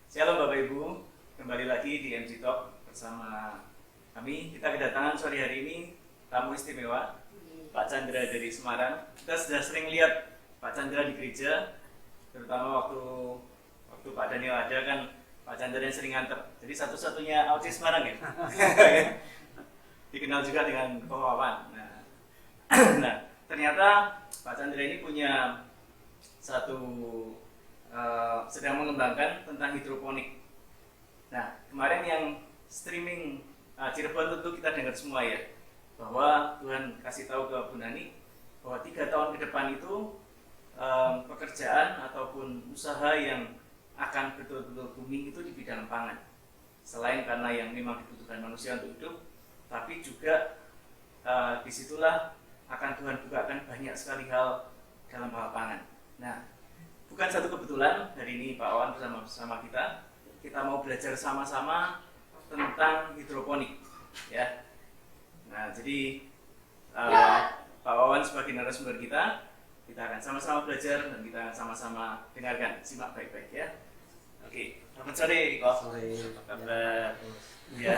Shalom Bapak Ibu, kembali lagi di MG Talk bersama kami. Kita kedatangan sore hari ini tamu istimewa, Pak Chandra dari Semarang. Kita sudah sering lihat Pak Chandra di gereja, terutama waktu Pak Daniel ada kan Pak Chandra yang sering nganter. Jadi satu-satunya autis Semarang ya. Dikenal juga dengan Wawan. Nah, ternyata Pak Chandra ini punya sedang mengembangkan tentang hidroponik. Nah, kemarin yang streaming Cirebon tentu kita dengar semua ya, bahwa Tuhan kasih tahu ke Bu Nani bahwa 3 tahun ke depan itu pekerjaan ataupun usaha yang akan betul-betul booming itu di bidang pangan. Selain karena yang memang dibutuhkan manusia untuk hidup, tapi juga disitulah akan Tuhan bukakan banyak sekali hal dalam hal pangan. Nah, bukan satu kebetulan hari ini Pak Wawan bersama kita mau belajar sama-sama tentang hidroponik, ya. Nah, jadi Pak Wawan sebagai narasumber kita akan sama-sama belajar dan kita akan sama-sama dengarkan, simak baik-baik ya. Oke, selamat sore Ko. Sore, apa kabar? Ya.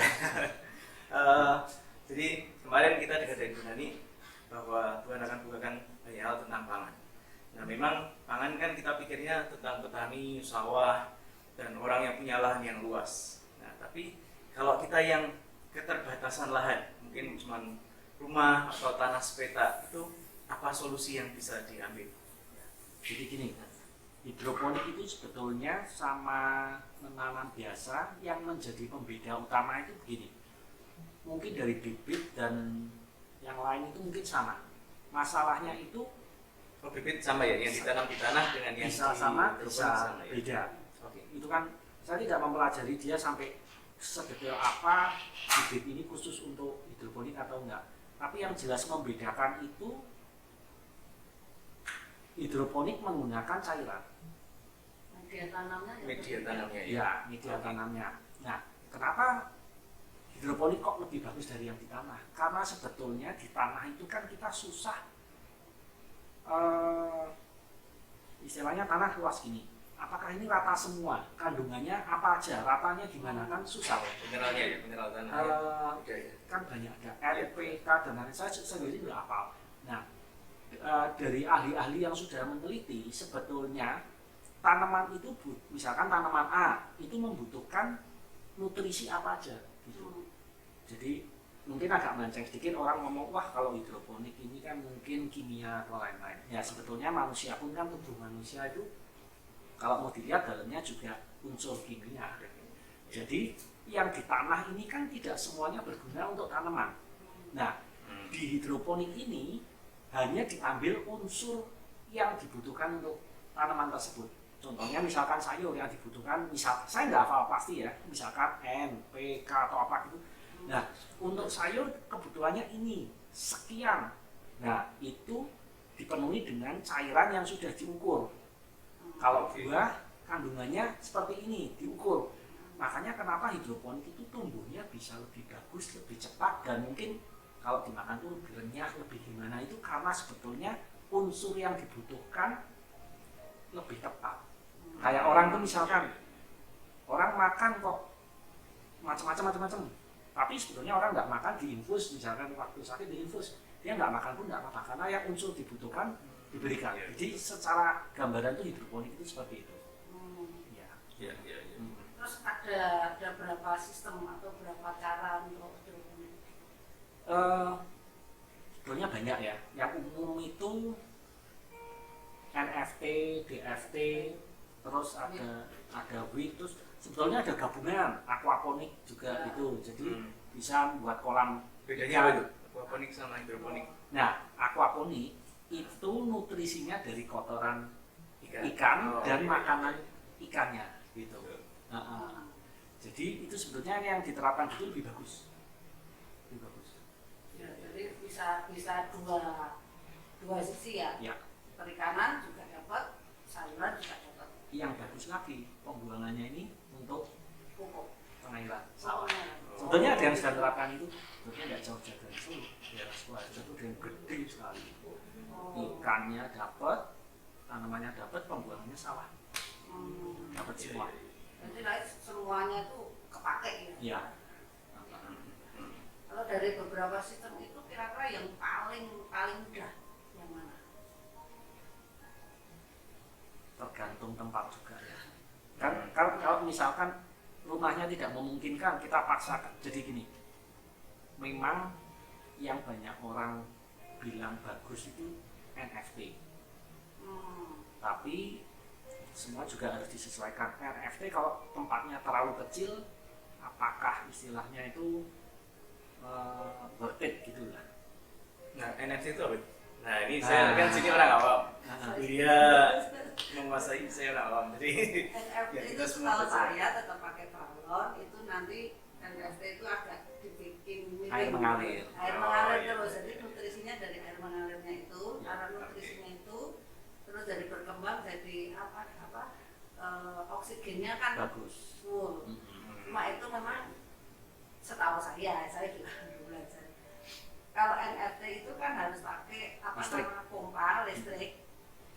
Jadi kemarin kita dengar dari Bu Nani bahwa Tuhan akan bukakan banyak hal tentang pangan. Nah, memang pangan kan kita pikirnya tentang petani, sawah, dan orang yang punya lahan yang luas. Nah, tapi kalau kita yang keterbatasan lahan, mungkin cuma rumah atau tanah sepeta, itu apa solusi yang bisa diambil? jadi gini, hidroponik itu sebetulnya sama menanam biasa. Yang menjadi pembeda utama itu begini, mungkin dari bibit dan yang lain itu mungkin sama. Masalahnya itu Bibit sama ya, yang ditanam di tanah dengan yang bisa di sama, hidroponik bisa sama ya? beda. Oke. Itu kan saya tidak mempelajari dia sampai sedetail apa bibit ini khusus untuk hidroponik atau enggak. Tapi yang jelas membedakan itu hidroponik menggunakan cairan. Media tanamnya ya. Ya, media tanamnya. Nah, kenapa hidroponik kok lebih bagus dari yang di tanah? Karena sebetulnya di tanah itu kan kita susah, istilahnya tanah luas gini. Apakah ini rata semua? Kandungannya apa aja? Ratanya gimana? Kan susah. Mineralnya ya, mineral tanah. Kan banyak, ada N, P, K, dan lain-lain. Saya sendiri nggak hafal. Nah, dari ahli-ahli yang sudah meneliti, sebetulnya tanaman itu, misalkan tanaman A, itu membutuhkan nutrisi apa aja gitu. Jadi mungkin agak melenceng sedikit, orang ngomong, wah kalau hidroponik ini kan mungkin kimia atau lain-lain. Ya sebetulnya manusia pun kan, tubuh manusia itu kalau mau dilihat dalamnya juga unsur kimia. Jadi yang di tanah ini kan tidak semuanya berguna untuk tanaman. Nah, di hidroponik ini hanya diambil unsur yang dibutuhkan untuk tanaman tersebut. Contohnya misalkan sayur yang dibutuhkan, saya nggak hafal pasti ya, misalkan N, P, K atau apa gitu. Nah, untuk sayur kebutuhannya ini sekian. Nah, itu dipenuhi dengan cairan yang sudah diukur. Kalau buah kandungannya seperti ini diukur. Makanya kenapa hidroponik itu tumbuhnya bisa lebih bagus, lebih cepat, dan mungkin kalau dimakan tuh lebih renyah, lebih gimana, itu karena sebetulnya unsur yang dibutuhkan lebih tepat. Kayak orang tuh misalkan orang makan kok macam-macam, tapi sebetulnya orang nggak makan diinfus, misalkan waktu sakit diinfus, dia nggak makan pun nggak apa-apa karena yang unsur dibutuhkan diberikan. Jadi secara gambaran tuh hidroponik itu seperti itu. Ya. Terus ada berapa sistem atau berapa cara untuk hidroponik? Sebetulnya banyak ya. Yang umum itu NFT, DFT, terus ada WIT, terus sebetulnya ada gabungan aquaponik juga itu. Jadi bisa membuat kolam. Bedanya apa itu? Aquaponik sama hidroponik. Nah, aquaponik itu nutrisinya dari kotoran ikan dan makanan ikannya gitu. Jadi itu sebetulnya yang diterapkan itu lebih bagus. Ya, jadi bisa dua sisi ya. Ya. Perikanan juga dapat, sayuran juga dapat. Yang bagus lagi pembuangannya ini untuk Pupuk. pengairan sawah. Sebetulnya ada yang sudah terapkan itu, sebetulnya nggak jauh-jauh dari Solo. Ya, itu yang gede sekali. Ikannya dapat, tanamannya dapat, pembuangannya sawah. Dapat semua. Jadi like, semuanya tuh kepake ya. Ya. Kalau dari beberapa sistem itu kira-kira yang paling mudah yang mana? Tergantung tempat juga ya. Kan kalau misalkan rumahnya tidak memungkinkan, kita paksakan. Jadi gini, memang yang banyak orang bilang bagus itu NFT. Tapi semua juga harus disesuaikan. NFT kalau tempatnya terlalu kecil, apakah istilahnya itu worth it gitu lah. Nah, NFT itu apa? Nah, ini saya kan sini orang awam. Dia menguasai, saya orang awam. Jadi NFT ya, itu kita semua kalau percaya. saya tetap pakai balon, itu nanti NFT itu agak dibikin miring. Air mengalir. Air Oh, mengalir iya. terus. Jadi nutrisinya dari air mengalirnya itu, karena nutrisinya itu terus dari berkembang jadi oksigennya kan Bagus. full. Cuma itu memang setahu saya juga belum belajar. Kalau NFT itu kan harus pakai Listrik. namanya pompa listrik.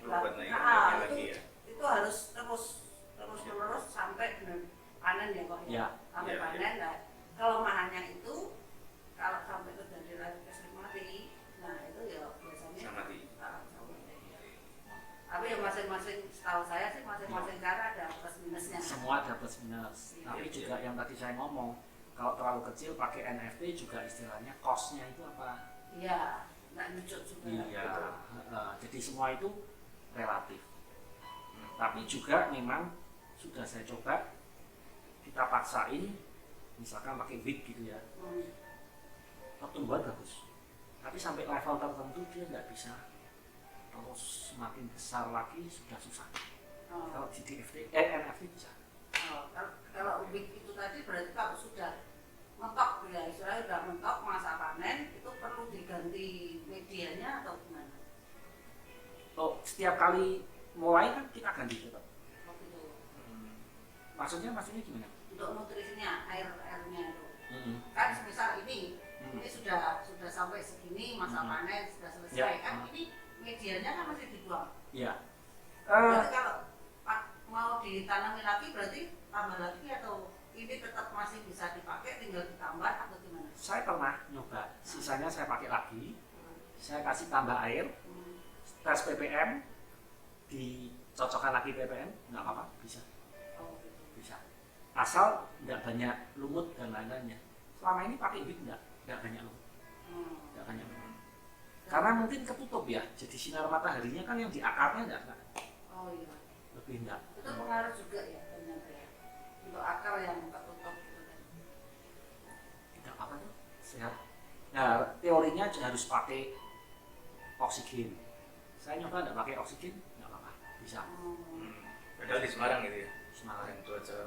Buat naik Nah, lagi ya. itu harus terus menerus sampai benar panen ya kok ya. Ya. Sampai Ya, panen. Nah, kelemahannya itu kalau sampai terjadi lagi listrik mati, nah itu ya biasanya Sama mati. sama. Tapi ya masing-masing setahu saya sih masing-masing cara ada plus minusnya. Semua ada plus minus. Tapi juga yang tadi saya ngomong, kalau terlalu kecil pakai NFT juga istilahnya cost-nya itu apa? Iya, nggak nyucut juga. Iya. Jadi semua itu relatif. Tapi juga memang sudah saya coba, kita paksain, misalkan pakai wig gitu ya, pertumbuhan bagus. Tapi sampai level tertentu dia nggak bisa terus semakin besar lagi sudah susah. Kalau di NFT bisa. Kalau wig itu tadi berarti kalau sudah mentok ya, istilahnya sudah mentok masa panen itu perlu diganti medianya atau gimana? Oh, setiap kali mulai kan kita ganti tetap. Oh, gitu. Maksudnya gimana? Untuk nutrisinya airnya itu. Mm-hmm. Kan semisal ini sudah sampai segini masa panen sudah selesai kan ini medianya kan masih dibuang. Iya. Berarti kalau mau ditanami lagi berarti tambah lagi atau ini tetap masih bisa dipakai tinggal ditambah atau gimana? Saya pernah nyoba, sisanya saya pakai lagi. Saya kasih tambah air, tes ppm, dicocokkan lagi ppm, nggak apa-apa, bisa. Oh, gitu. Bisa. Asal nggak banyak lumut dan lain-lainnya. Selama ini pakai wig nggak banyak lumut, nggak banyak lumut. Karena mungkin ketutup ya, jadi sinar mataharinya kan yang di akarnya nggak. Oh iya. Lebih nggak. Itu pengaruh juga ya ternyata ya. Untuk akar yang tertutup gitu kan. Nggak apa tuh, sehat. Nah, teorinya harus pakai oksigen. Saya nyoba nggak pakai oksigen, nggak apa-apa, bisa. Padahal di Semarang gitu ya. Semangat. Dan cuaca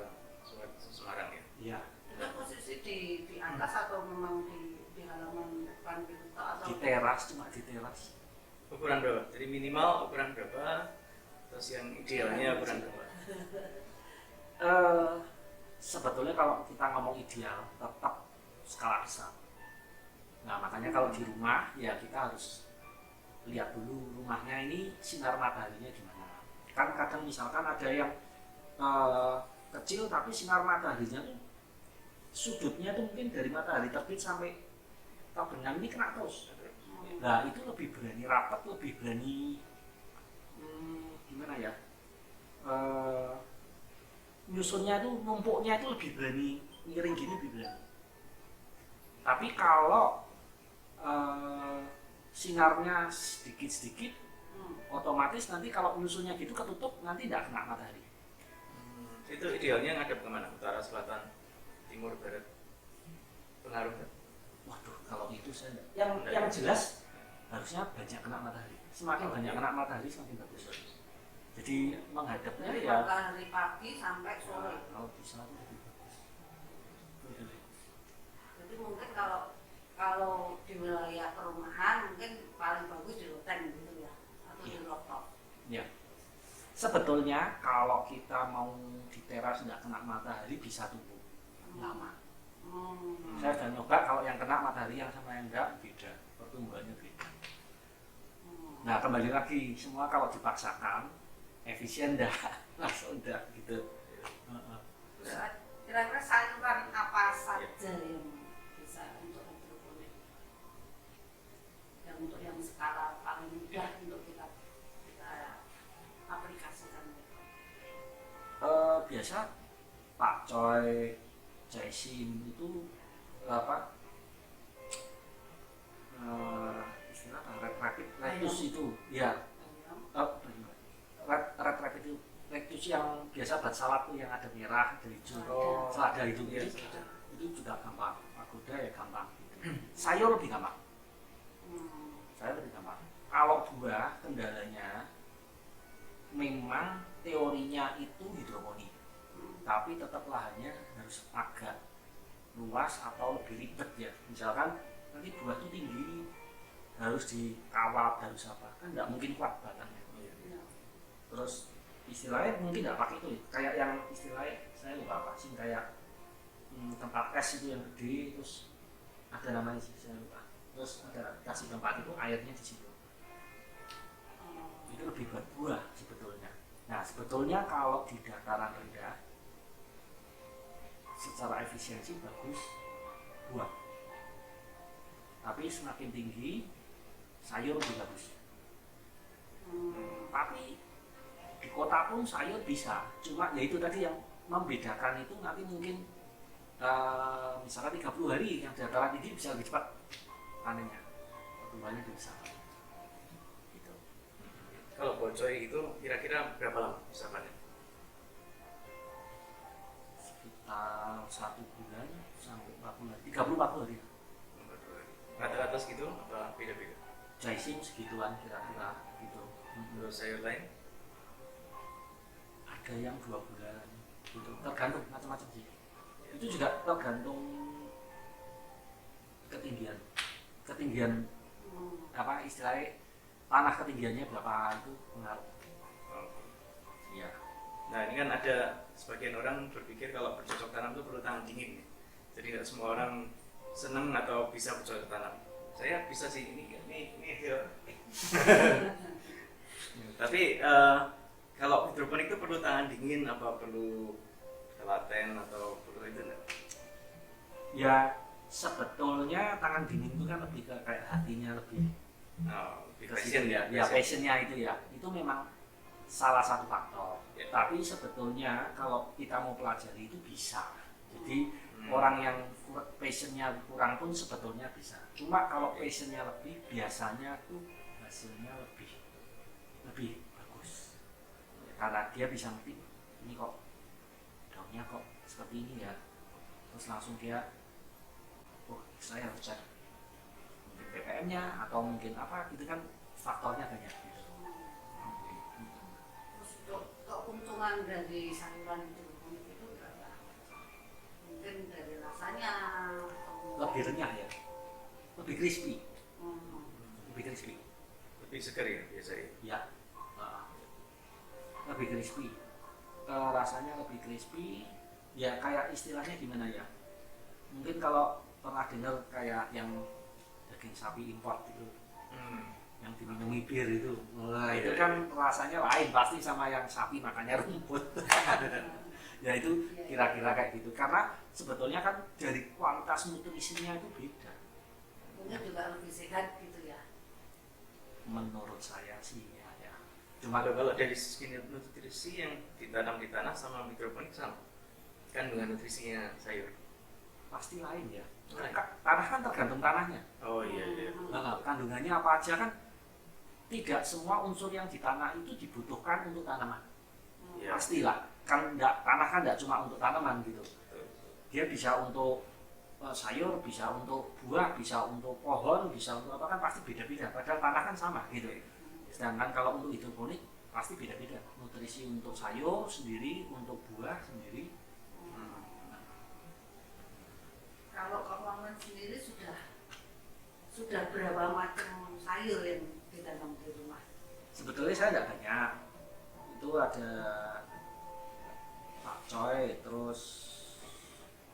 Semarang ya. Iya. Itu posisi di atas atau memang di halaman depan gitu atau Di teras, cuma di teras. Ukuran berapa? Jadi minimal ukuran berapa? Terus yang idealnya ukuran berapa? Sebetulnya kalau kita ngomong ideal, tetap skala besar. Nah, makanya kalau di rumah ya kita harus lihat dulu rumahnya ini sinar mataharinya gimana. Kan kadang misalkan ada yang kecil tapi sinar mataharinya tuh sudutnya tuh mungkin dari matahari terbit sampai terbenam ini kena terus. Nah, itu lebih berani rapat, lebih berani gimana ya? Nyusunnya itu, numpuknya itu lebih berani, miring gini lebih berani. Tapi kalau sinarnya sedikit-sedikit, otomatis nanti kalau nyusunnya gitu ketutup, nanti tidak kena matahari. Itu idealnya ngadep kemana? Utara, selatan, timur, barat? Pengaruh nggak? Waduh, kalau itu saya yang jelas harusnya banyak kena matahari. Semakin banyak kena matahari semakin bagus. Jadi menghadapnya dari ya matahari pagi sampai sore. kalau bisa itu lebih bagus. Jadi mungkin kalau di wilayah perumahan mungkin paling bagus di loteng gitu ya atau di rooftop. Ya. Sebetulnya kalau kita mau di teras nggak kena matahari bisa tumbuh lama. Saya sudah nyoba kalau yang kena matahari yang sama yang enggak beda, pertumbuhannya beda. Nah, kembali lagi semua kalau dipaksakan efisien dah langsung dah gitu. Kira-kira sayuran apa saja yang bisa untuk hidroponik? Yang untuk yang skala paling mudah untuk kita aplikasikan. Biasa pakcoy, jaisim itu apa? Istilah apa? Rapid lettuce itu, ya. Red rapid itu lettuce yang biasa buat salad tuh yang ada merah, ada hijau, selada itu, Iya, itu juga gampang. Pagoda ya gampang. Sayur lebih gampang. Sayur lebih gampang. Kalau buah kendalanya memang teorinya itu hidroponik, tapi tetap lahannya harus agak luas atau lebih ribet ya. Misalkan nanti buah itu tinggi, harus dikawat, harus apa, kan nggak mungkin kuat batangnya. Terus istilahnya mungkin nggak pakai itu, kayak yang istilahnya saya lupa apa sih, kayak tempat es itu yang gede, terus ada namanya sih saya lupa. Terus ada kasih tempat itu airnya di situ. Itu lebih buat buah sebetulnya. Nah sebetulnya kalau di dataran rendah secara efisiensi bagus buah, tapi semakin tinggi sayur lebih bagus. Tapi di kota pun sayur bisa, cuma ya itu tadi yang membedakan itu nanti mungkin misalkan 30 hari yang dataran tinggi bisa lebih cepat panennya, pertumbuhannya bisa. Kalau bocoy itu kira-kira berapa lama bisa panen? Sekitar 1 bulan sampai 40 hari, 30-40 hari. Rata-rata segitu apa beda-beda? Jaisim segituan kira-kira gitu. Terus sayur lain? Ada yang 2 bulan gitu, tergantung macam-macam sih. Itu juga tergantung ketinggian apa istilahnya, tanah ketinggiannya berapa itu pengaruh. Iya. Nah ini kan ada sebagian orang berpikir kalau bercocok tanam itu perlu tahan dingin. Jadi tidak semua orang senang atau bisa bercocok tanam. Saya bisa sih, ini ya. Tapi kalau hidroponik itu perlu tahan dingin apa perlu telaten atau perlu itu enggak? Ya sebetulnya tangan dingin itu kan lebih ke kayak hatinya lebih Lebih ke passion situ ya. ya passionnya itu memang salah satu faktor. Ya. Tapi sebetulnya kalau kita mau pelajari itu bisa. Jadi orang yang passionnya kurang pun sebetulnya bisa. Cuma kalau passionnya lebih, biasanya tuh hasilnya lebih bagus. Karena dia bisa ngerti ini kok daunnya kok seperti ini ya. Terus langsung dia, oh saya harus cek mungkin ppm-nya atau mungkin apa gitu kan, faktornya banyak gitu. Terus untuk keuntungan dari sayuran hidroponik itu berapa? Mungkin dari rasanya atau Lebih renyah ya, lebih crispy, Lebih segar ya biasanya. ya, lebih crispy, rasanya lebih crispy, ya kayak istilahnya gimana ya? Mungkin kalau pernah dengar kayak yang daging sapi import itu, yang diminumi bir itu, wah itu kan rasanya lain pasti sama yang sapi makannya rumput. Ya itu kira-kira kayak gitu, karena sebetulnya kan dari kualitas nutrisinya itu beda. mungkin juga lebih sehat gitu ya. Menurut saya sih ya. Cuma kalau dari segi nutrisi yang ditanam di tanah sama hidroponik sama, kandungan nutrisinya sayur Pasti lain ya. Lain. Tanah kan tergantung tanahnya. Oh iya. Kandungannya apa aja kan, tidak semua unsur yang di tanah itu dibutuhkan untuk tanaman. Iya. Pastilah kan tanah kan tidak cuma untuk tanaman gitu. Dia bisa untuk sayur, bisa untuk buah, bisa untuk pohon, bisa untuk apa, kan pasti beda-beda. Padahal tanah kan sama gitu. Sedangkan kalau untuk hidroponik pasti beda-beda. Nutrisi untuk sayur sendiri, untuk buah sendiri. Kalau Kak Maman sendiri sudah berapa macam sayur yang ditanam di rumah? Sebetulnya saya tidak banyak. Itu ada pakcoy, terus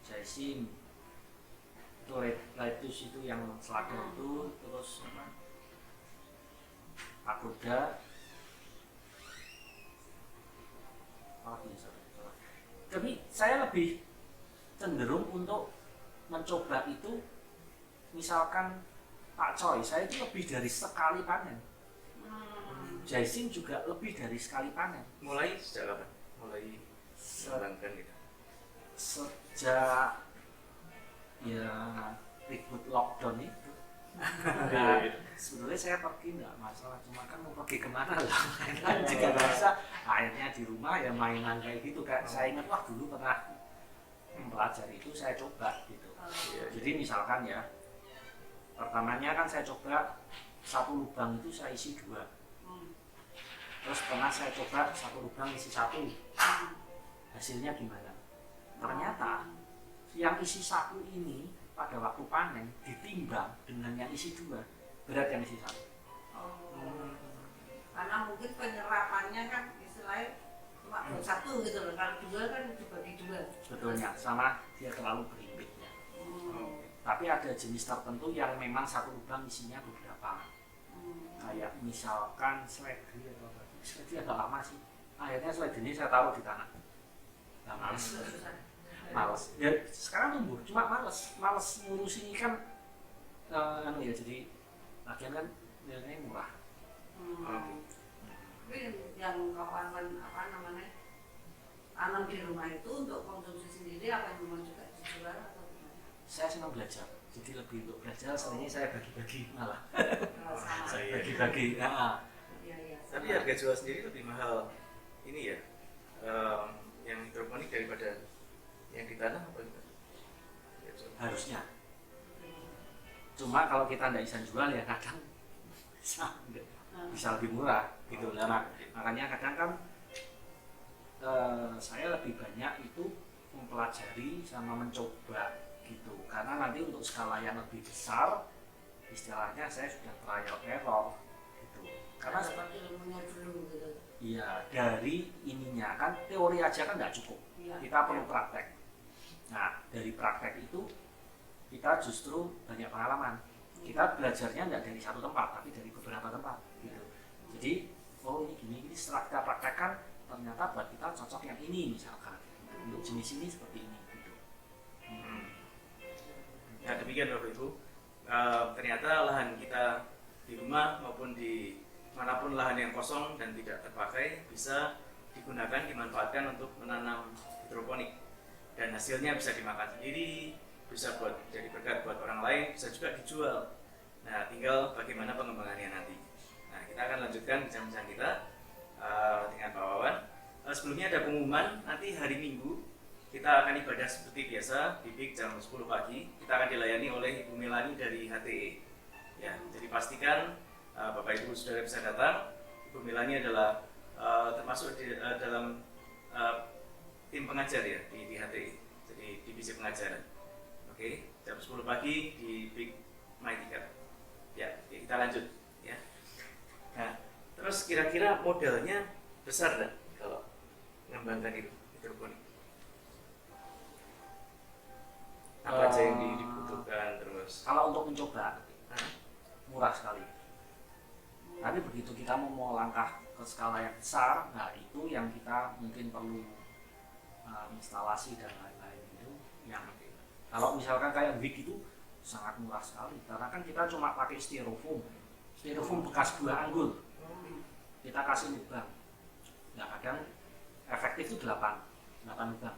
jaisim, itu lettuce itu yang selada itu, terus apa? Pagoda, Tapi saya lebih cenderung untuk mencoba itu, misalkan Pak Coy, saya itu lebih dari sekali panen. Jaising juga lebih dari sekali panen. Mulai sejak kapan? Mulai mengembangkan gitu. Sejak ya ribut lockdown itu. Nah, sebenarnya saya pergi nggak masalah, cuma kan mau pergi kemana lah, kan jika nggak bisa akhirnya di rumah ya mainan kayak gitu kan. Saya ingat wah dulu pernah mempelajari itu, saya coba gitu. Jadi misalkan ya, pertamanya kan saya coba satu lubang itu saya isi 2, terus pernah saya coba satu lubang isi 1, hasilnya gimana? Ternyata yang isi 1 ini pada waktu panen ditimbang dengan yang isi 2, berat yang isi 1. Karena mungkin penyerapannya kan istilahnya cuma buat 1 gitu loh, kalau 2 kan dibagi 2. Sebetulnya sama dia terlalu berimbitnya. Tapi ada jenis tertentu yang memang satu lubang isinya beberapa. Kayak misalkan seledri atau apa, seledri agak lama sih. Akhirnya seledri ini saya taruh di tanah. Nah, males. Ya sekarang tumbuh, cuma males ngurus ini kan ya jadi lagian kan nilainya murah. Tapi yang kawan-kawan apa namanya tanam di rumah itu untuk konsumsi sendiri apa yang memang juga dijual atau gimana? Saya senang belajar, jadi lebih untuk belajar. Seringnya saya bagi-bagi malah. Sama. Bagi-bagi. Iya. Tapi harga jual sendiri lebih mahal ini ya, yang hidroponik daripada yang di tanah apa gimana? Harusnya. Cuma kalau kita tidak bisa jual ya kadang bisa lebih murah gitu. Nah, makanya kadang kan saya lebih banyak itu mempelajari sama mencoba gitu. Karena nanti untuk skala yang lebih besar, istilahnya saya sudah trial error gitu. Karena seperti ilmunya dulu gitu. Iya, dari ininya kan teori aja kan nggak cukup. Kita perlu praktek. Nah, dari praktek itu kita justru banyak pengalaman. Kita belajarnya nggak dari satu tempat, tapi dari beberapa tempat gitu. Jadi, oh ini gini, setelah kita praktekkan ternyata buat kita cocok yang ini misalkan. Untuk jenis ini seperti ini gitu. Nah demikian Bapak Ibu, ternyata lahan kita di rumah maupun di manapun lahan yang kosong dan tidak terpakai bisa digunakan, dimanfaatkan untuk menanam hidroponik, dan hasilnya bisa dimakan sendiri, bisa buat jadi berkat buat orang lain, bisa juga dijual. Nah tinggal bagaimana pengembangannya nanti. Nah kita akan lanjutkan bincang-bincang kita dengan Pak Wawan. Sebelumnya ada pengumuman, nanti hari Minggu kita akan ibadah seperti biasa di PIK jam 10 pagi. Kita akan dilayani oleh Ibu Melani dari HTE. Ya, jadi pastikan Bapak Ibu Saudara bisa datang. Ibu Melani adalah termasuk dalam tim pengajar ya di HTE, jadi divisi pengajaran. Oke, jam 10 pagi di PIK MyTicket. Ya, kita lanjut ya. Nah, terus kira-kira modalnya besar nggak kalau mengembangkan hidroponik? Apa aja yang dibutuhkan terus? Kalau untuk mencoba, murah sekali. Tapi begitu kita mau langkah ke skala yang besar, nah itu yang kita mungkin perlu instalasi dan lain-lain itu. Yang kalau misalkan kayak WIG itu sangat murah sekali, karena kan kita cuma pakai styrofoam bekas buah anggur, kita kasih lubang. Nah kadang efektif itu 8 lubang.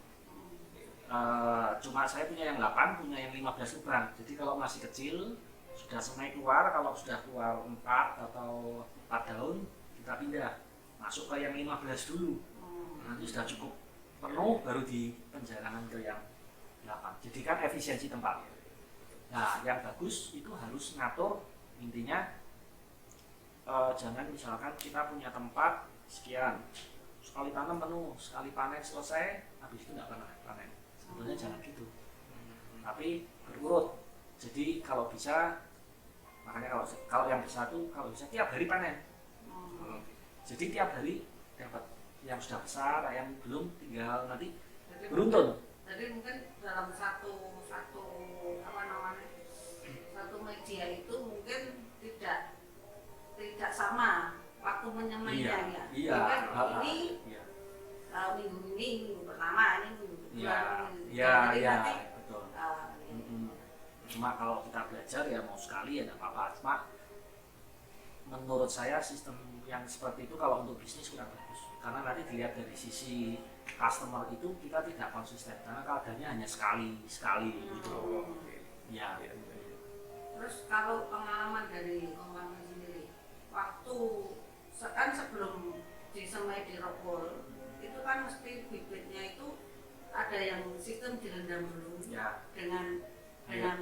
Cuma saya punya yang 8, punya yang 15 lubang. Jadi kalau masih kecil sudah semai keluar, kalau sudah keluar 4 atau 4 daun kita pindah masuk ke yang 15 dulu. Nanti sudah cukup penuh baru di penjarangan ke yang 8. Jadi kan efisiensi tempat. Nah yang bagus itu harus ngatur, intinya jangan misalkan kita punya tempat sekian, sekali tanam penuh, sekali panen selesai, habis itu nggak pernah panen. Sebetulnya jangan gitu, tapi berurut. Jadi kalau bisa, makanya kalau yang besar tuh kalau bisa tiap hari panen. Jadi tiap hari dapat yang sudah besar, yang belum tinggal nanti beruntun. Jadi mungkin dalam satu apa namanya, satu media itu mungkin tidak sama waktu menyemainya ya. Iya. Ini minggu ini minggu pertama, ini minggu kedua, Ya, minggu ketiga. ya, Jadi ya, nanti betul. ini. Cuma kalau kita belajar ya mau sekali ya tidak apa-apa. Cuma menurut saya sistem yang seperti itu kalau untuk bisnis kurang bagus. Karena nanti dilihat dari sisi customer itu kita tidak konsisten karena keadaannya hanya sekali gitu. Oh, oke. Ya. Iya, iya. Terus kalau pengalaman dari Komang sendiri, waktu kan sebelum disemai di robbol itu kan mesti bibitnya itu ada yang sistem direndam dulu Ya. dengan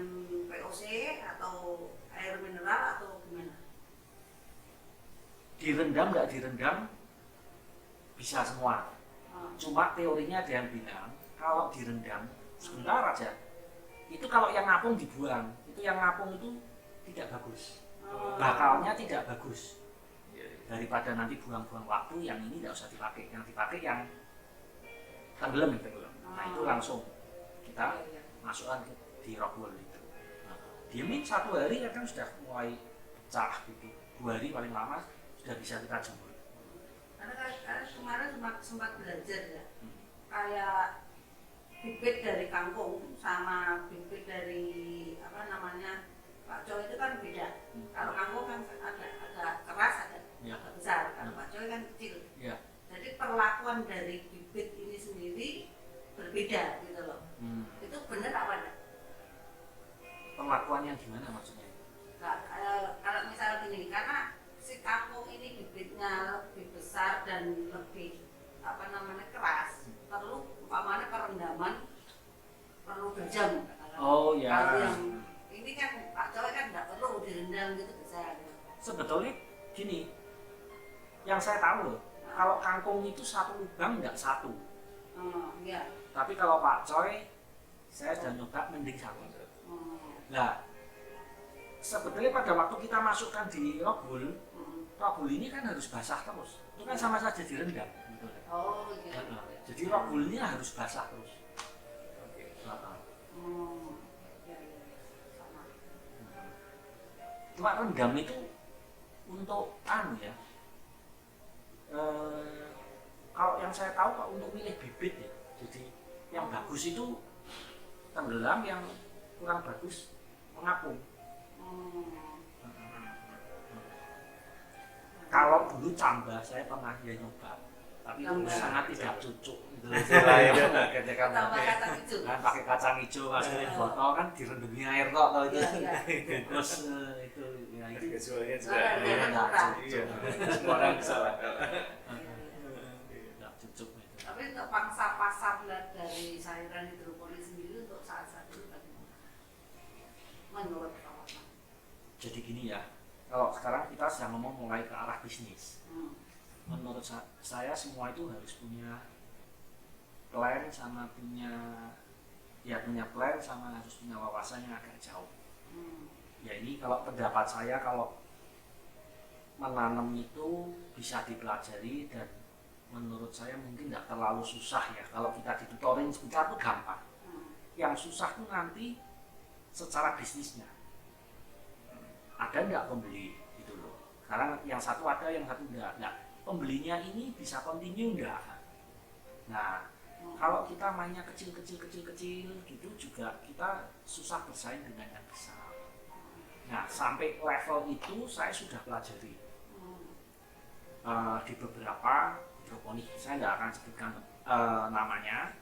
POC atau air mineral atau gimana? Direndam nggak direndam bisa semua. Cuma teorinya ada yang bilang kalau direndam sebentar aja itu kalau yang ngapung dibuang, itu yang ngapung itu tidak bagus, bakalnya tidak bagus. Iya, iya. Daripada nanti buang-buang waktu, yang ini tidak usah dipakai, yang dipakai yang tenggelam. Nah itu langsung kita masukkan di rockwool itu. Nah, diemin 1 hari kan sudah mulai pecah gitu, 2 hari paling lama sudah bisa kita jemur. Karena kemarin sempat belajar ya, kayak bibit dari kangkung sama bibit dari apa namanya pakcoy itu kan beda. Kalau kangkung kan agak keras, agak Ya. besar. Kalau pakcoy kan kecil. Ya. Jadi perlakuan dari bibit ini sendiri berbeda gitu loh. Itu benar apa enggak? Perlakuan yang gimana maksudnya? Nah, kalau misalnya gini, karena si kangkung ini bibitnya lebih besar dan lebih apa namanya keras, perlu umpamanya perendaman perlu berjam. Oh ya. Kalau yang ini kan Pak Coy kan nggak perlu direndam gitu bisa. Sebetulnya gini, yang saya tahu loh, kalau kangkung itu 1 lubang nggak 1. Iya. Tapi kalau Pak Coy, saya sudah nyoba mending 1. Nah, sebetulnya pada waktu kita masukkan di rockwool ini kan harus basah terus. Itu kan sama saja direndam. Gitu. Oh iya. Jadi rockwool ini harus basah terus. Oke. Iya, iya. Sama. Cuma rendam itu untuk ya. Kalau yang saya tahu Pak untuk milih bibit ya. Jadi yang bagus itu tenggelam, yang kurang bagus mengapung. Kalau dulu cambah saya pernah ya nyoba, tapi itu sangat tidak cocok. Ketika Tambah kacang hijau. kan pakai kacang hijau masukin botol kan direndami air kok kalau itu. Terus itu ya itu Harga jualnya juga. Harganya murah. Iya. Semua orang bisa lah. tidak cocok itu. Tapi untuk pangsa pasar dari sayuran hidroponik sendiri untuk saat-saat ini bagaimana? Menurut kawan-kawan. Jadi gini ya, kalau sekarang kita sedang ngomong mulai ke arah bisnis. Menurut saya semua itu harus punya plan sama punya plan sama harus punya wawasan yang agak jauh. Ya ini kalau pendapat saya, kalau menanam itu bisa dipelajari dan menurut saya mungkin tidak terlalu susah ya. Kalau kita ditutorin sebentar itu gampang. Yang susah itu nanti secara bisnisnya. Ada nggak pembeli gitu loh. Sekarang yang satu ada, yang satu enggak. Nah, pembelinya ini bisa continue enggak? Nah, kalau kita mainnya kecil gitu juga kita susah bersaing dengan yang besar. Nah, sampai level itu saya sudah pelajari di beberapa hidroponik. Saya nggak akan sebutkan namanya.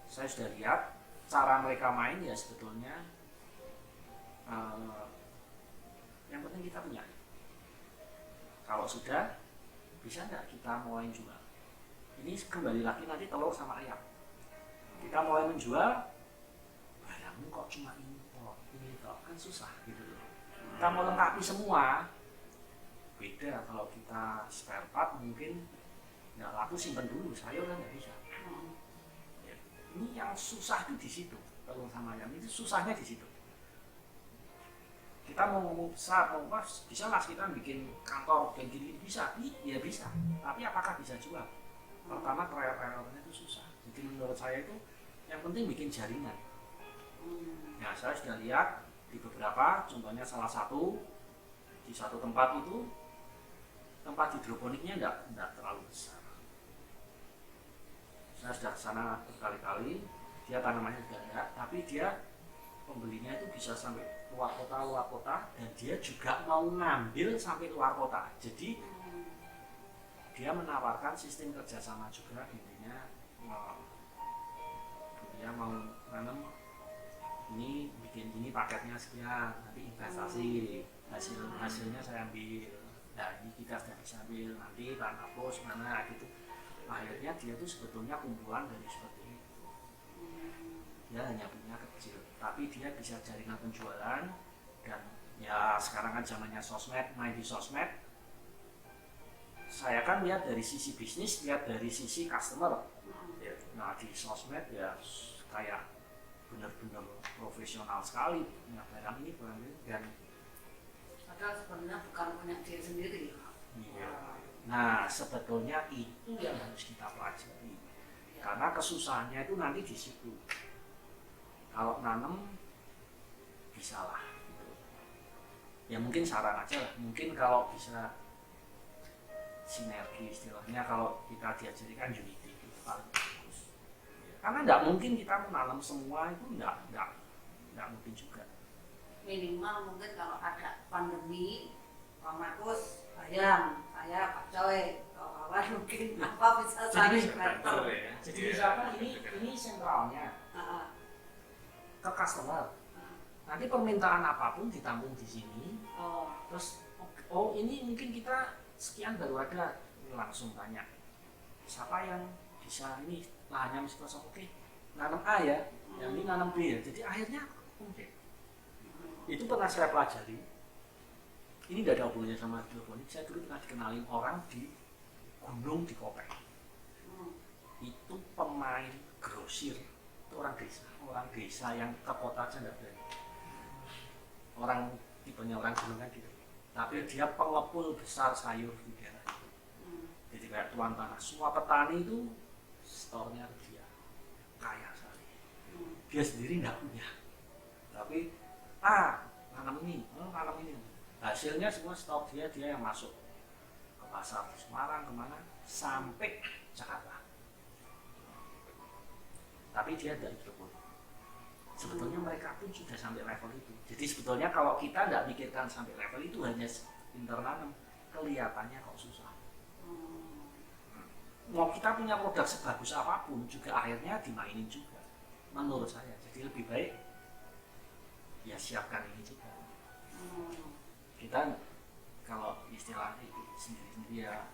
Saya sudah lihat cara mereka main ya sebetulnya. Yang penting kita punya. Kalau sudah, bisa nggak kita mulai jual? Ini kembali lagi nanti telur sama ayam. Kita mulai menjual, barangmu kok cuma impor, ini kok kan susah gitu loh. Kita mau lengkapi semua, beda kalau kita spare part mungkin nggak laku simpen dulu, sayur kan nggak bisa. Ya, ini yang susah itu di situ, telur sama ayam itu susahnya di situ. Kita mau besar, mau pas bisa lah kita bikin kantor dan gini bisa, iya bisa. Tapi apakah bisa jual? Pertama trial-trialnya itu susah. Jadi menurut saya itu yang penting bikin jaringan. Nah saya sudah lihat di beberapa, contohnya salah satu di satu tempat itu tempat hidroponiknya enggak terlalu besar. sana berkali-kali, dia tanamannya juga ada, tapi dia pembelinya itu bisa sampai luar kota, dan dia juga mau ngambil sampai luar kota. Jadi dia menawarkan sistem kerjasama juga, intinya dia mau nanam ini, bikin ini paketnya sekian, nanti investasi, hasilnya saya ambil. Nah ini kita sudah bisa ambil, nanti tanah pos mana gitu. Akhirnya dia tuh sebetulnya kumpulan dari seperti itu. Dia hanya punya kecil, tapi dia bisa jaringan penjualan. Dan ya sekarang kan zamannya sosmed, main di sosmed. Saya kan lihat dari sisi bisnis, lihat dari sisi customer. Nah di sosmed ya kayak benar-benar profesional sekali punya barang ini dan padahal sebenarnya bukan punya diri sendiri. iya. Nah sebetulnya itu yang harus kita pelajari, karena kesusahannya itu nanti di situ. Kalau nanam bisa lah gitu. Ya mungkin saran aja lah, mungkin kalau bisa sinergi istilahnya, kalau kita diajarikan unity itu paling bagus. Karena nggak mungkin kita menanam semua itu, nggak mungkin juga. Minimal mungkin kalau ada pandemi, Pak Markus bayang, saya Pak Coy, kawan mungkin apa bisa saling bantu. Jadi misalkan ini sentralnya ke customer. Nanti permintaan apapun ditampung di sini. Terus ini mungkin kita sekian baru ada, langsung tanya siapa yang bisa ini lahannya masih kosong, oke nanam A ya, yang ini nanam B ya. Jadi akhirnya oke. Itu pernah saya pelajari. Ini tidak ada hubungannya sama hidroponik. Saya dulu pernah dikenalin orang di gunung di Kopeng. Itu pemain grosir, itu orang desa yang ke kota aja nggak berani. Orang tipenya orang gunung kan gitu. Tapi dia pengepul besar sayur di daerah itu. Jadi kayak tuan tanah. Semua petani itu store-nya dia kaya sekali. Dia sendiri nggak punya. Tapi nanam ini. Hasilnya semua stok dia yang masuk ke pasar di Semarang, kemana, sampai Jakarta. Tapi dia tidak hidroponik. Sebetulnya mereka pun sudah sampai level itu. Jadi sebetulnya kalau kita tidak mikirkan sampai level itu, hanya pintar nanam, kelihatannya kok susah. Mau kita punya produk sebagus apapun juga akhirnya dimainin juga, menurut saya. Jadi lebih baik ya siapkan ini juga. Kita kalau istilah sendiri-sendiri ya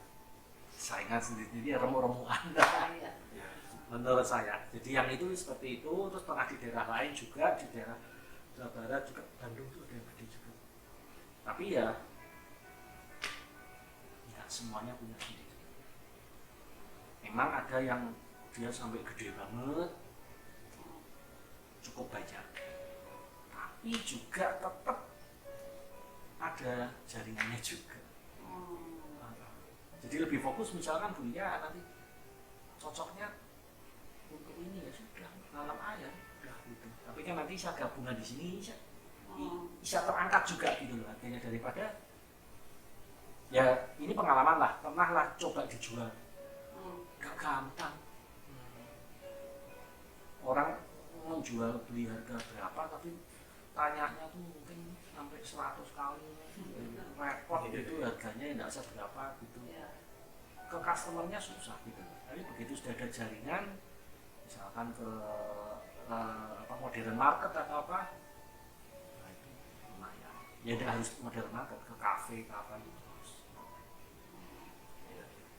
saingan sendiri-sendiri ya remuk-remukan. Menurut saya. Jadi yang itu seperti itu. Terus pernah di daerah lain juga, di daerah Jawa Barat juga, Bandung itu ada yang gede juga. Tapi ya tidak semuanya punya sendiri. Memang ada yang dia sampai gede banget, cukup banyak, tapi juga tetap ada jaringannya juga. Jadi lebih fokus misalkan Bu ya nanti cocoknya untuk ini ya sudah nanam aja udah gitu. Tapi kan nanti saya gabungan di sini bisa terangkat juga gitu loh harganya, daripada ya ini pengalaman lah, pernah lah coba dijual gak gampang. Orang menjual beli harga berapa tapi tanyanya tuh mungkin sampai 100 kali repot gitu, harganya tidak seberapa gitu. Ke customernya susah gitu. Tapi begitu sudah ada jaringan, misalkan ke modern market atau apa, nah itu lumayan. Ya tidak harus modern market, ke kafe, ke apa gitu.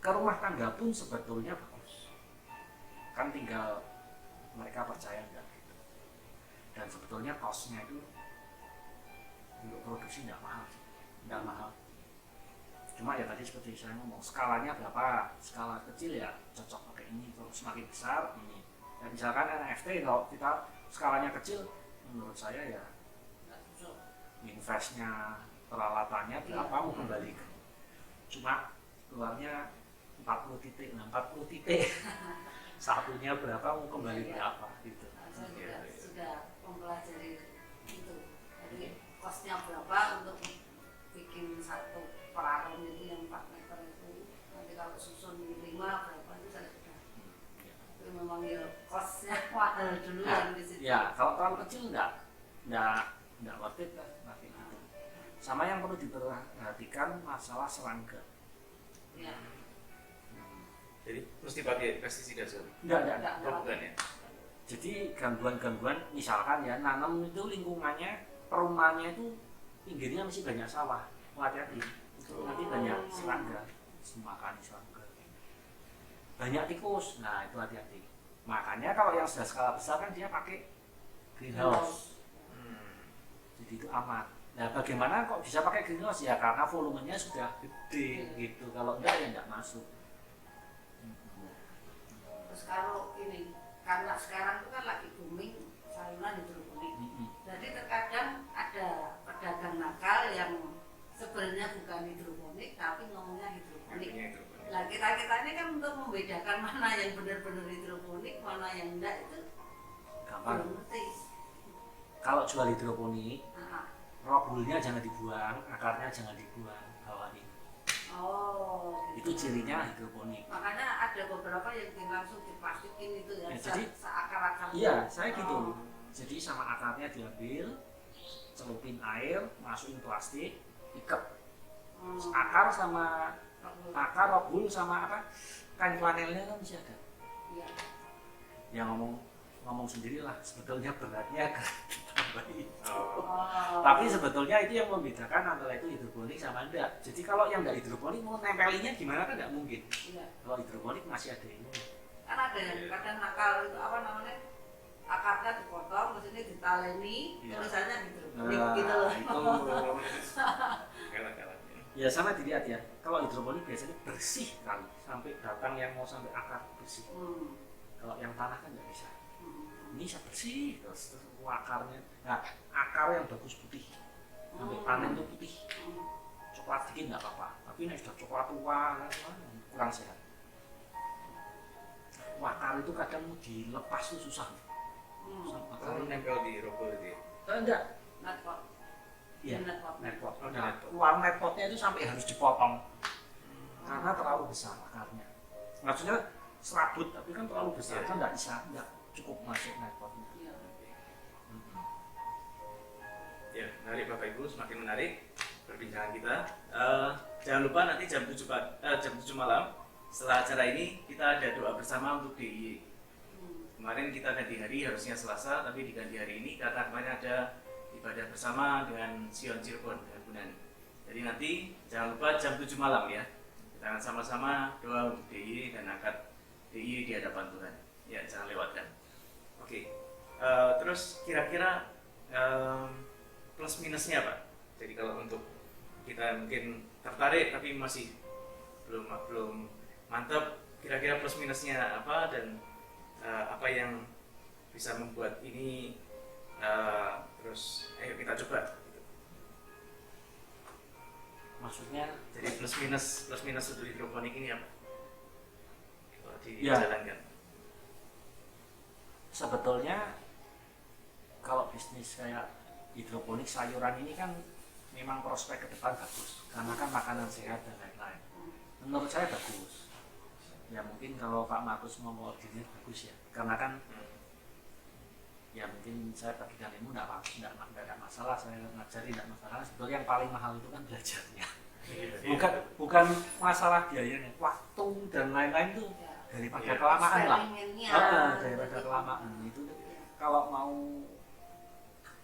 Ke rumah tangga pun sebetulnya bagus. Kan tinggal mereka percaya enggak gitu. Dan sebetulnya cost-nya itu untuk produksi tidak mahal sih. Tidak mahal. Cuma ya tadi seperti saya ngomong, skalanya berapa? Skala kecil ya cocok pakai ini, kalau semakin besar ini. Ya, misalkan NFT kalau kita skalanya kecil, menurut saya ya investnya, peralatannya berapa mau kembalikan. Cuma keluarnya 40 titik, 40 titik satunya berapa mau kembali berapa gitu. Saya sudah mempelajari itu. Jadi kosnya berapa untuk bikin satu peralon itu yang 4 meter itu. Nanti kalau susun 5 berapa itu saya sudah. Tapi memang memang ya kosnya mahal dulu Nah, yang di situ. ya kalau terlalu kecil nggak worth it lah pakai gitu. Sama yang perlu diperhatikan masalah serangga. Ya. Jadi mesti pakai pestisida Sob? Enggak. Oh, bukan ya? Jadi gangguan-gangguan misalkan ya nanam itu lingkungannya perumahannya itu pinggirnya masih banyak sawah, hati-hati itu nanti banyak serangga, makan serangga, banyak tikus, nah itu hati-hati. Makanya kalau yang sudah skala besar kan dia pakai greenhouse, jadi itu aman. Nah bagaimana kok bisa pakai greenhouse ya karena volumenya sudah gede gitu, kalau enggak ya enggak masuk. Terus kalau ini karena sekarang itu kan lagi booming sayuran hidroponik. Jadi terkadang ada pedagang nakal yang sebenarnya bukan hidroponik tapi ngomongnya hidroponik. Nah kita ini kan untuk membedakan mana yang benar-benar hidroponik, mana yang enggak itu Gampang. belum ngerti. Kalau jual hidroponik, Nah, rohulnya jangan dibuang, akarnya jangan dibuang, bawain. oh, Itu cirinya hidroponik. makanya ada beberapa yang langsung diplastikin itu ya, Ya, jadi seakar-akarnya. iya, saya gitu. Oh. Jadi sama akarnya diambil, celupin air, masukin plastik, ikat. Akar sama akar, rohul sama apa? Kain flanelnya kan masih ada. Iya. Ya ngomong sendirilah, sebetulnya beratnya ditambahin. Oh. Tapi sebetulnya itu yang membedakan antara itu hidroponik sama enggak. Jadi kalau yang enggak hidroponik mau nempelinnya gimana kan enggak mungkin. Iya. Kalau hidroponik masih ada ini. Kan ada yang kadang nakal itu apa namanya, akarnya dipotong terus ini ditaleni, Iya. tulisannya hidroponik Nah, gitu loh. itu Galak-galaknya. ya sama dilihat ya. Kalau hidroponik biasanya bersih kali sampai batang yang mau sampai akar bersih. Kalau yang tanah kan nggak bisa. Ini bisa bersih terus akarnya. Nah akar yang bagus putih sampai panen tuh putih. Coklat dikit nggak apa-apa. Tapi ini sudah coklat tua kurang sehat. Akar itu kadang dilepas tuh susah. Kalau nempel di rokok itu ya? Enggak. Netpot. Iya. Netpot. Netpot. Oh, Nah, netpot. uang netpotnya itu sampai harus dipotong karena terlalu besar akarnya. Maksudnya serabut, tapi kan terlalu besar Iya. kan nggak bisa, nggak cukup masuk netpotnya. Iya. Ya, menarik Bapak Ibu, semakin menarik perbincangan kita. Jangan lupa nanti jam 7 malam setelah acara ini kita ada doa bersama untuk DIY. Kemarin kita ganti hari, harusnya Selasa, tapi diganti hari ini karena kemarin ada ibadah bersama dengan Sion Cirebon dengan Bunani. Jadi nanti jangan lupa jam 7 malam ya. Kita akan sama-sama doa untuk DIY dan angkat DIY di hadapan Tuhan. Ya, jangan lewatkan. Oke. Terus kira-kira plus minusnya apa? Jadi kalau untuk kita mungkin tertarik tapi masih belum mantap, kira-kira plus minusnya apa dan apa yang bisa membuat ini terus ayo kita coba gitu. Maksudnya Jadi plus minus untuk hidroponik ini apa kalau Ya. dijalankan? sebetulnya kalau bisnis kayak hidroponik sayuran ini kan memang prospek ke depan bagus karena kan makanan sehat dan lain-lain. Menurut saya bagus. Ya mungkin kalau Pak Markus mau koordinir bagus ya karena kan ya mungkin saya bagikan ilmu nggak ada masalah, saya ngajari nggak masalah. Sebetulnya yang paling mahal itu kan belajarnya, bukan masalah biayanya, waktu dan lain-lain tuh daripada Iya. kelamaan lah. Eksperimennya. Daripada kelamaan itu kalau mau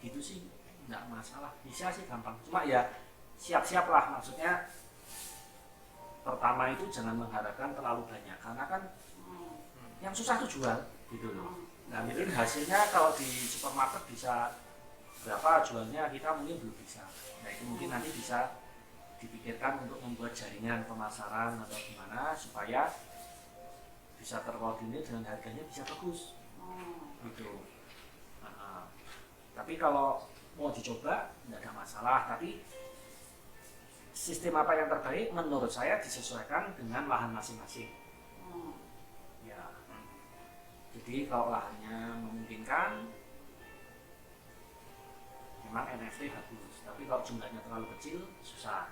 gitu sih nggak masalah, bisa sih gampang. Cuma ya siap-siap lah, maksudnya pertama itu jangan mengharapkan terlalu banyak karena kan yang susah tuh jual gitu loh. Nah mungkin hasilnya kalau di supermarket bisa berapa jualnya, kita mungkin belum bisa. Nah itu mungkin nanti bisa dipikirkan untuk membuat jaringan pemasaran atau gimana supaya bisa terkoordinir dan harganya bisa bagus gitu. Tapi kalau mau dicoba nggak ada masalah, tapi sistem apa yang terbaik menurut saya disesuaikan dengan lahan masing-masing ya. Jadi kalau lahannya memungkinkan memang NFT bagus, tapi kalau jumlahnya terlalu kecil susah.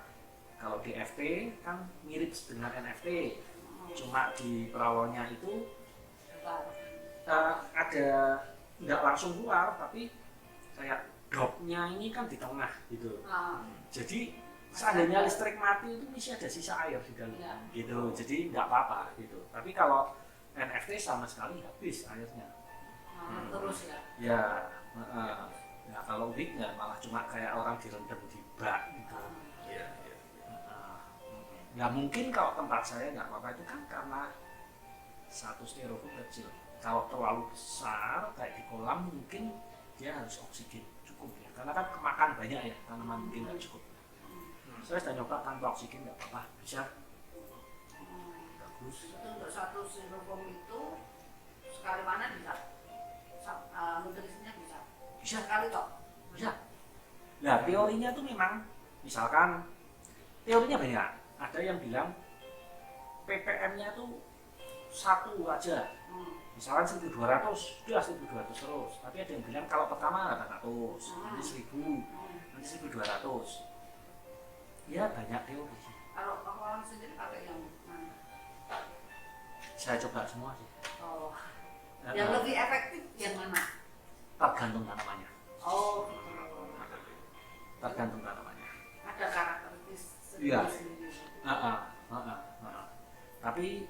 Kalau DFT kan mirip dengan NFT, cuma di perawalnya itu ada nggak langsung keluar, tapi kayak dropnya ini kan di tengah gitu. Jadi seandainya listrik mati itu masih ada sisa air di dalam, Ya. gitu. Jadi nggak apa-apa gitu. Tapi kalau NFT sama sekali habis airnya. Terus ya. Ya, ya kalau weak nggak, malah cuma kayak orang direndam di bak gitu. Iya. Ya mungkin kalau tempat saya nggak apa-apa, itu kan karena satu styrofoam kecil. Kalau terlalu besar kayak di kolam mungkin dia harus oksigen cukup ya, karena kan kemakan banyak ya, tanaman mungkin nggak cukup. Saya sudah nyoba tanpa oksigen nggak apa-apa, bisa bagus. Itu untuk satu styrofoam itu sekali panen bisa, nutrisinya bisa. Bisa. Sekali toh. Bisa. Nah teorinya tuh memang, misalkan teorinya banyak. Ada yang bilang ppm-nya tuh satu aja. Misalkan 1200, sudah 1200 terus. Tapi ada yang bilang kalau pertama 800, nanti 1000, nanti 1200. Ya banyak teori. Kalau orang sendiri pakai yang mana? Saya coba semua sih. Oh, Nah, yang lebih efektif yang mana? tergantung tanamannya. Oh, Tergantung tanamannya. ada karakteristik Iya. sendiri. Tapi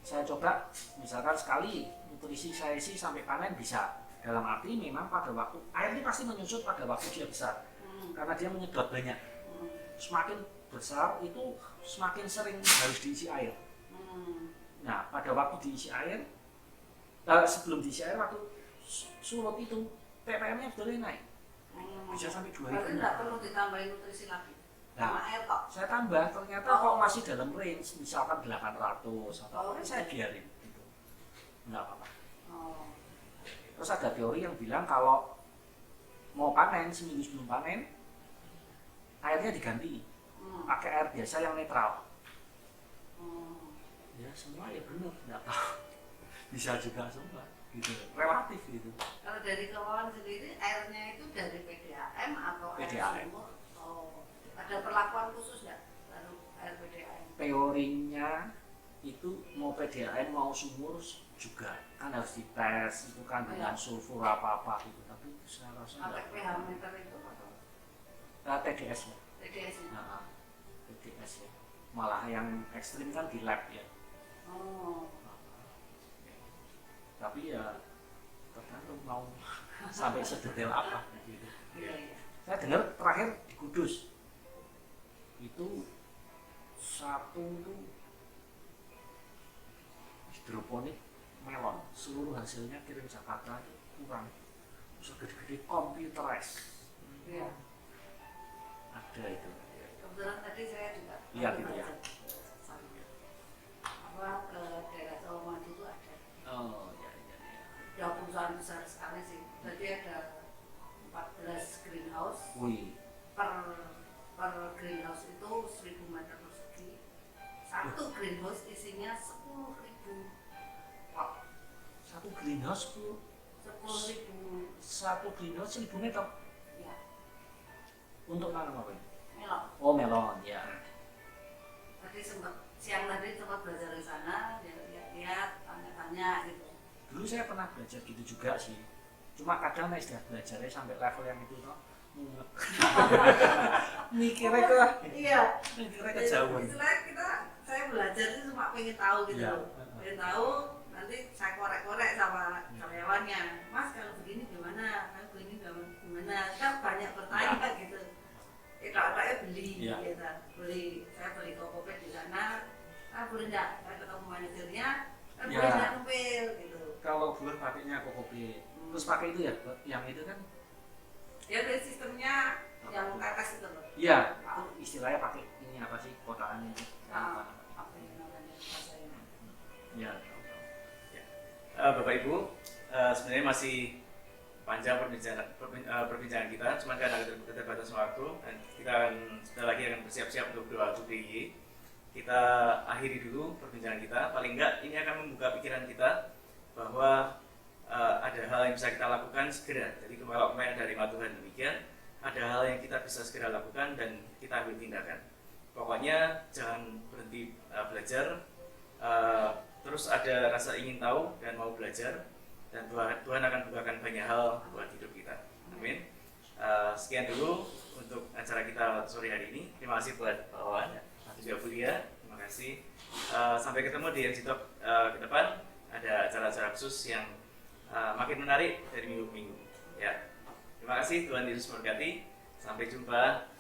saya coba, misalkan sekali nutrisi saya sih sampai panen bisa. Dalam arti memang pada waktu air ini pasti menyusut pada waktu dia besar, karena dia menyedot banyak. Semakin besar itu semakin sering harus diisi air. Nah pada waktu diisi air, sebelum diisi air, waktu surut itu ppm-nya sudah naik, bisa sampai 2000. Berarti tidak perlu ditambahin nutrisi lagi. Sama air kok. Saya tambah, ternyata kok masih dalam range, misalkan 800 atau saya biarin gitu, nggak apa-apa. Terus ada teori yang bilang kalau mau panen, seminggu sebelum panen airnya diganti pakai air biasa yang netral. Ya semua ya benar, nggak tahu. Bisa juga semua gitu, relatif gitu. Kalau dari keuangan sendiri, airnya itu dari PDAM atau air PDAM. sumur? Oh, ada perlakuan khusus nggak? Lalu air PDAM? Teorinya itu mau PDAM mau sumur juga kan harus dites, itu kan dengan sulfur apa gitu. Tapi saya rasa Pakai nggak. pH meter itu atau TDS ya. TDS-nya? Nah, TDS ya. Malah yang ekstrim kan di lab ya. Oh, Tapi ya tergantung mau sampai sedetail apa gitu. iya. Saya dengar terakhir di Kudus itu satu itu hidroponik melon, seluruh hasilnya kirim Jakarta itu kurang, segede-gede computerized. Iya. Ada itu. Kebetulan tadi saya juga Lihat itu ya. apa ke daerah Tawamadu itu ada. Oh ya. Ya perusahaan besar sekali sih. Jadi ada 14 greenhouse. Wih, Per greenhouse itu 1000 meter persegi. Satu greenhouse isinya 10.000. wow. Satu greenhouse tuh 10.000 satu greenhouse 1000 meter ya untuk nanam apa ini? melon. Oh melon ya. Tadi siang tadi sempat belajar di sana, lihat, tanya-tanya gitu. Dulu saya pernah belajar gitu juga sih. Cuma kadang saya sudah belajarnya sampai level yang itu toh. Mikirnya Iya. kejauhan. Istilahnya saya belajar itu cuma pengen tahu gitu. Iya. Pengen tahu, nanti saya korek-korek sama karyawannya. Mas kalau begini gimana? Kalau begini gimana? Kan banyak bertanya gitu. Kakaknya beli, Iya. gitu. Saya beli kokopet di sana. Boleh nggak? Saya ketemu manajernya. Iya. Boleh nggak numpil gitu. Kalau bulan pakainya kopi, terus pakai itu ya, yang itu kan? Ya dari sistemnya yang tetes itu loh. Iya, itu istilahnya pakai ini apa sih kotakan itu? Apa yang namanya bahasanya? Ya. Bapak Ibu, sebenarnya masih panjang perbincangan kita, cuma karena keterbatasan waktu dan kita akan sebentar lagi akan bersiap-siap untuk doa UPY. Kita akhiri dulu perbincangan kita. Paling enggak ini akan membuka pikiran kita bahwa ada hal yang bisa kita lakukan segera. Jadi kalau kemarin dari Tuhan demikian, ada hal yang kita bisa segera lakukan dan kita ambil tindakan. Pokoknya jangan berhenti belajar, terus ada rasa ingin tahu dan mau belajar. dan Tuhan akan bukakan banyak hal buat hidup kita. Amin. Sekian dulu untuk acara kita sore hari ini. Terima kasih buat Pak Wawan dan juga Bu Lia. Terima kasih. Sampai ketemu di NC Talk ke depan. Ada acara-acara khusus yang makin menarik dari minggu ke minggu. Ya. Terima kasih, Tuhan Yesus memberkati. Sampai jumpa.